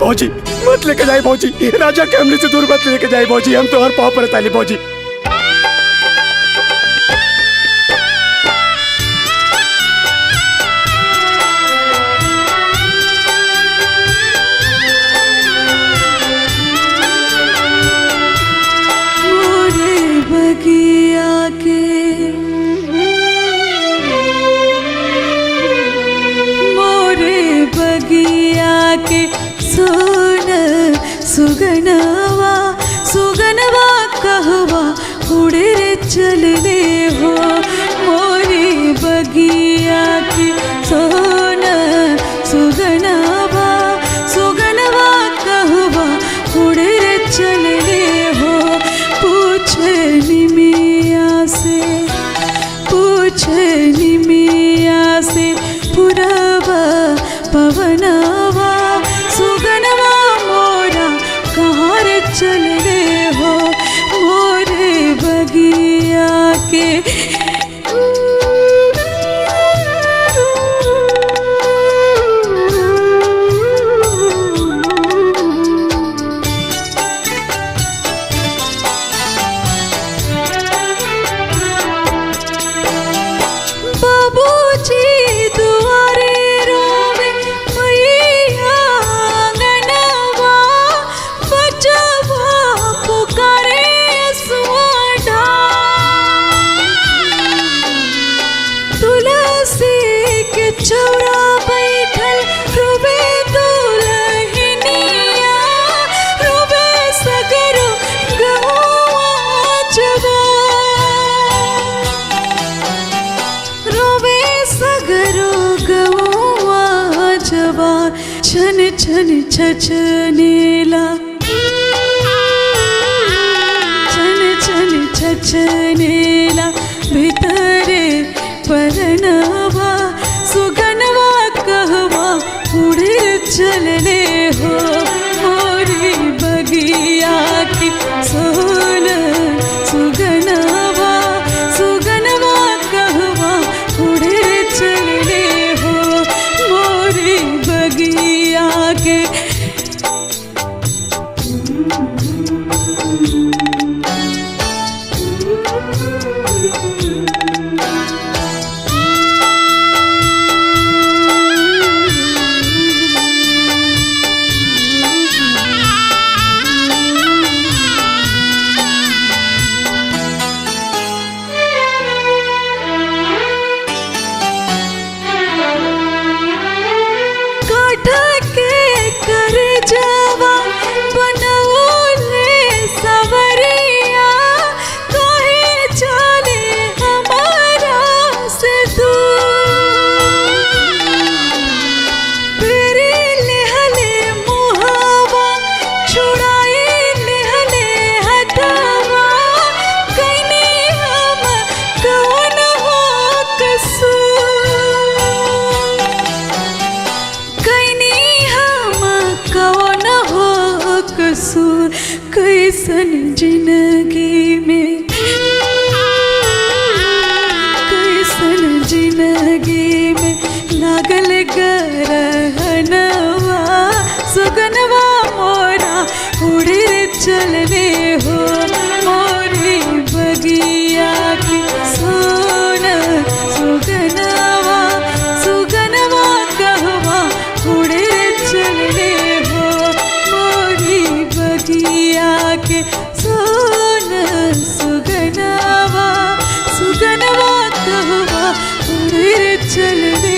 भौजी मत लेके जाए भौजी, राजा के हमले से दूर मत लेके जाए भौजी, हम तो हर पाँव पर ताली भौजी। सुगनवा सुगनवा कहवा उड़े रे चलने हो मोरी बगिया की सोन सुगनवा सुगनवा कहवा उड़े रे चलने हो। पूछ निमिया से पुरवा पवनवा सुगनवा मोरा कहाँ रे चलने हो मोरे बगिया के। बाबूजी दुआरे रोवे मैया आंगनवा बचवा पुकारे सुआडा। तुलसी के चौरा बैठल रोवे दुल्हनिया रोवे सगरो गहुआ जवान रोवे सगरो गहुआ जवान। छन छन छछनेला छन छन छछनेला भीतरे परनवा सुगनवा कहवा उड़े चलने हो मोरी बगिया की सोन सुगनवा सुगनवा कहवा उड़े चलने हो मोरी बगिया के। कैसन जिंदगी में कैसन जिंदगी में लागल गरहनवा सुगनवा मोरा उड़े चलने हो मोरी बगिया की सोन सुगनवा सुगनवा कहवा उड़े चलने हो मोरी बगिया के सोन सुगनवा सुगनवा कहवा उड़े चलने